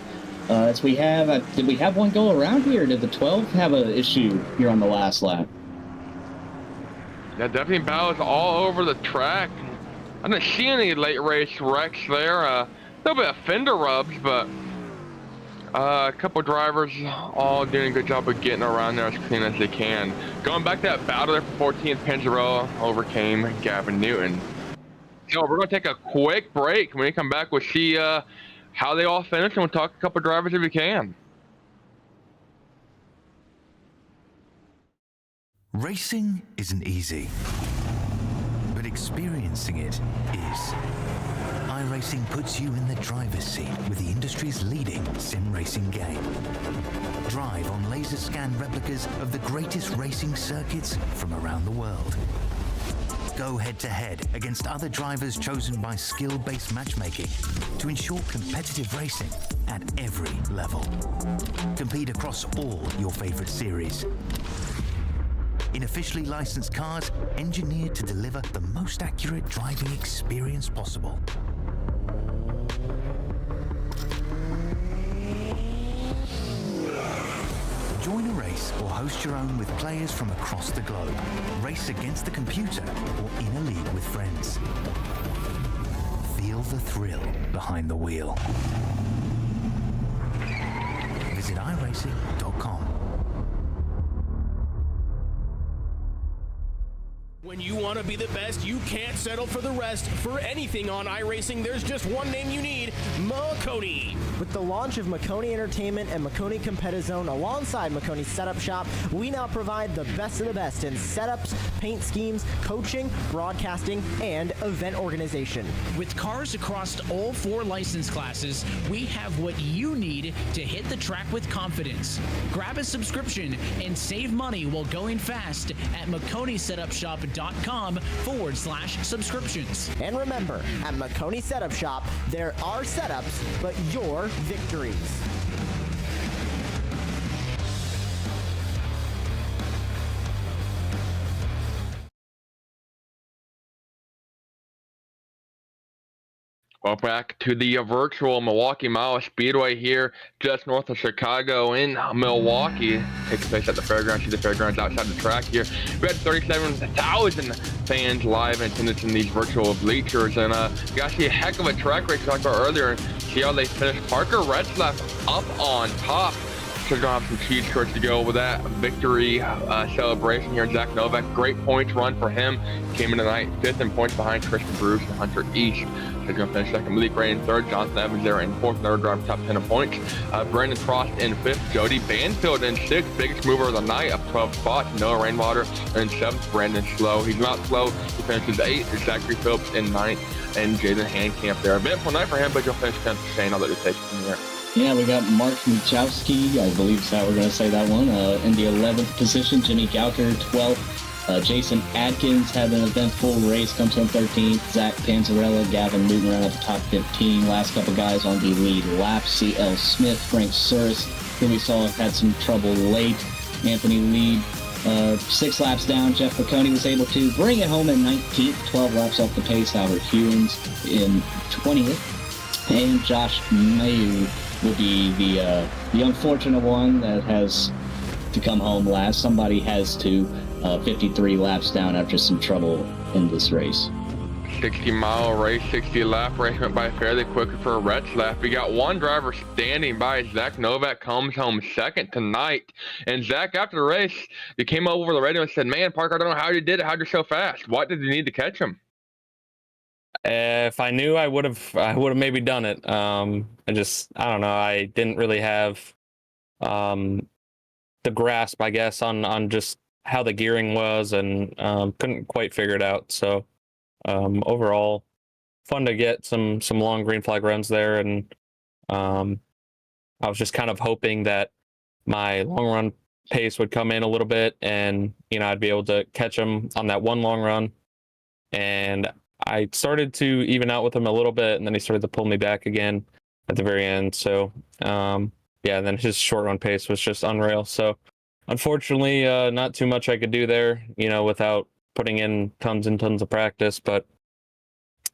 As we have, did we have one go around here? Did the 12 have an issue here on the last lap? Yeah, definitely battles all over the track. I didn't see any late race wrecks there. A little bit of fender rubs, but a couple drivers all doing a good job of getting around there as clean as they can. Going back to that battle there for 14th, Panzarella overcame Gavin Newton. So we're going to take a quick break. When we come back, we'll see how they all finish, and we'll talk a couple drivers if we can. Racing isn't easy, but experiencing it is. iRacing puts you in the driver's seat with the industry's leading sim racing game. Drive on laser scan replicas of the greatest racing circuits from around the world. Go head-to-head against other drivers chosen by skill-based matchmaking to ensure competitive racing at every level. Compete across all your favorite series. In officially licensed cars, engineered to deliver the most accurate driving experience possible. Join a race or host your own with players from across the globe. Race against the computer or in a league with friends. Feel the thrill behind the wheel. Visit iRacing.com. When you want to be the best, you can't settle for the rest. For anything on iRacing, there's just one name you need, Maconi. With the launch of Maconi Entertainment and Maconi Competizone alongside Maconi Setup Shop, we now provide the best of the best in setups, paint schemes, coaching, broadcasting, and event organization. With cars across all 4 license classes, we have what you need to hit the track with confidence. Grab a subscription and save money while going fast at MaconiSetupShop.com/subscriptions. And remember, at Maconi Setup Shop, there are setups, but your victories. Well, back to the virtual Milwaukee Mile Speedway here, just north of Chicago in Milwaukee. Takes place at the fairgrounds. See the fairgrounds outside the track here. We had 37,000 fans live in attendance in these virtual bleachers, and you guys see a heck of a track race we talked about earlier. See how they finished. Parker Retzlaff up on top. So we're gonna have some cheese curds to go with that victory celebration here. Zach Novak, great points run for him. Came in tonight 5th in points behind Christian Bruce and Hunter East. So he's gonna finish second. Malik Ray in 3rd. Jonathan Evans there in 4th. Another driver top 10 in points. Brandon Frost in 5th. Jody Banfield in 6th. Biggest mover of the night, up 12 spots. Noah Rainwater in 7th. Brandon Slow. He's not slow. He finishes 8th. Zachary Phillips in 9th. And Jaden Handcamp there. Eventful night for him, but he'll finish 10th. Shane, I'll let you take it from here. Yeah, we got Mark Machowski, I believe is how we're going to say that one, in the 11th position. Jimmy Gauker, 12th. Jason Adkins had an eventful race, comes in 13th. Zach Panzarella, Gavin Newton around at the top 15. Last couple guys on the lead lap. C.L. Smith, Frank Suris, who we saw had some trouble late. Anthony Lee, 6 laps down. Jeff Maconi was able to bring it home in 19th, 12 laps off the pace. Albert Hewins in 20th. And Josh Mayu will be the unfortunate one that has to come home last. Somebody has to 53 laps down after some trouble in this race. 60-mile race, 60-lap race went by fairly quickly for a Retzlaff. We got one driver standing by. Zach Novak comes home second tonight. And Zach, after the race, he came over the radio and said, "Man, Parker, I don't know how you did it. How'd you so fast? What did you need to catch him?" If I knew, I would have maybe done it. I don't know. I didn't really have the grasp, I guess, on just how the gearing was, and couldn't quite figure it out. So overall, fun to get some long green flag runs there, and I was just kind of hoping that my long run pace would come in a little bit, and I'd be able to catch him on that one long run. And I started to even out with him a little bit, and then he started to pull me back again at the very end. So, and then his short run pace was just unreal. So, unfortunately, not too much I could do there, without putting in tons and tons of practice. But,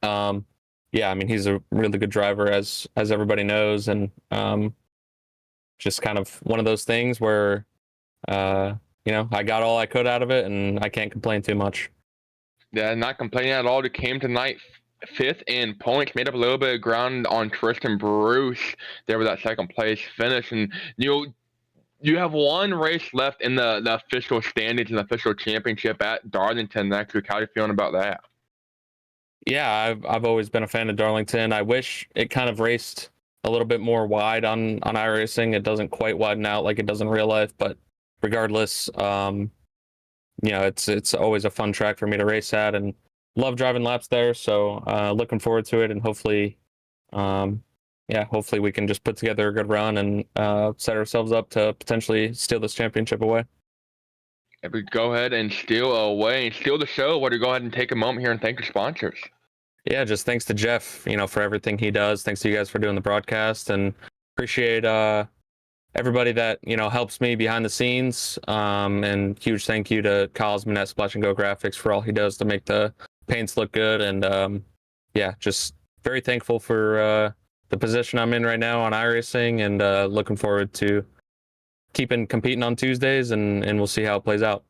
he's a really good driver, as everybody knows, and just kind of one of those things where, I got all I could out of it, and I can't complain too much. Yeah, not complaining at all. He came tonight 5th in points, made up a little bit of ground on Tristan Bruce there with that second place finish. And you have one race left in the official standings and the official championship at Darlington next week. How are you feeling about that? Yeah, I've always been a fan of Darlington. I wish it kind of raced a little bit more wide on iRacing. It doesn't quite widen out like it does in real life, but regardless, it's always a fun track for me to race at, and love driving laps there. So looking forward to it, and hopefully we can just put together a good run and set ourselves up to potentially steal this championship away. If we go ahead and steal the show, why don't you go ahead and take a moment here and thank your sponsors? Yeah, just thanks to Jeff, for everything he does. Thanks to you guys for doing the broadcast, and appreciate everybody that helps me behind the scenes, and huge thank you to Cosman at Splash and Go Graphics for all he does to make the paints look good. And just very thankful for the position I'm in right now on iRacing, and looking forward to keeping competing on Tuesdays, and we'll see how it plays out.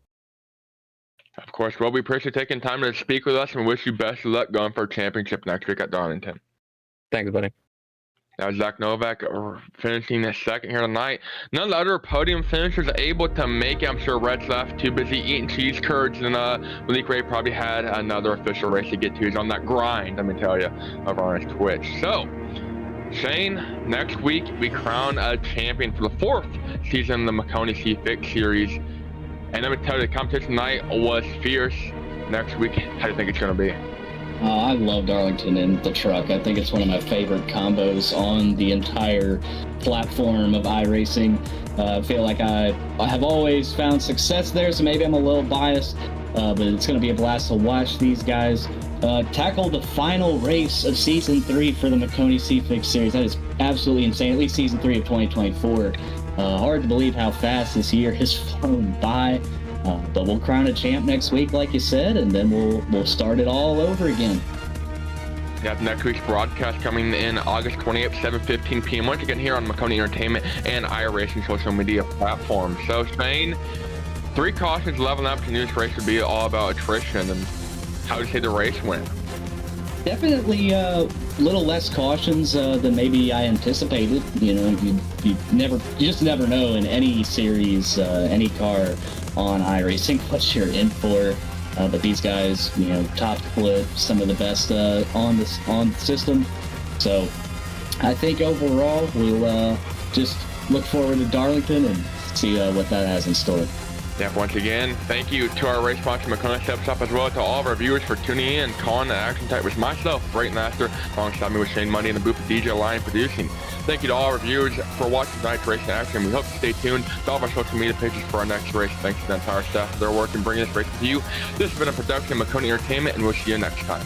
Of course. Well, we appreciate taking time to speak with us, and wish you best of luck going for a championship next week at Darlington. Thanks, buddy. Now Zach Novak finishing second here tonight. None of the other podium finishers able to make it. I'm sure Retzlaff too busy eating cheese curds, and Malik Ray probably had another official race to get to. He's on that grind, let me tell you, over on his Twitch. So, Shane, next week we crown a champion for the 4th season of the Maconi C Fixed Series. And let me tell you, the competition tonight was fierce. Next week, how do you think it's going to be? I love Darlington and the truck. I think it's one of my favorite combos on the entire platform of iRacing. I feel like I have always found success there, so maybe I'm a little biased, but it's going to be a blast to watch these guys tackle the final race of Season 3 for the Maconi C Fixed Series. That is absolutely insane, at least Season 3 of 2024. Hard to believe how fast this year has flown by. But we'll crown a champ next week, like you said, and then we'll start it all over again. We have next week's broadcast coming in August 28th, 7:15 p.m. once again here on Maconi Entertainment and iRacing social media platforms. So, Shane, 3 cautions, 11 laps, and this race would be all about attrition. And how would you say the race went? Definitely a little less cautions than maybe I anticipated. You know, you just never know in any series, any car on iRacing what you're in for. But these guys, you know, top split, some of the best on the system. So I think overall we'll just look forward to Darlington and see what that has in store. Yeah, once again, thank you to our race sponsor, Maconi Steps Up, as well to all of our viewers for tuning in, calling the action type with myself, Bright Master, alongside me with Shane Money in the booth with DJ Lion producing. Thank you to all our viewers for watching tonight's race in action. We hope to stay tuned to all of our social media pages for our next race. Thanks to the entire staff for their work in bringing this race to you. This has been a production of Maconi Entertainment, and we'll see you next time.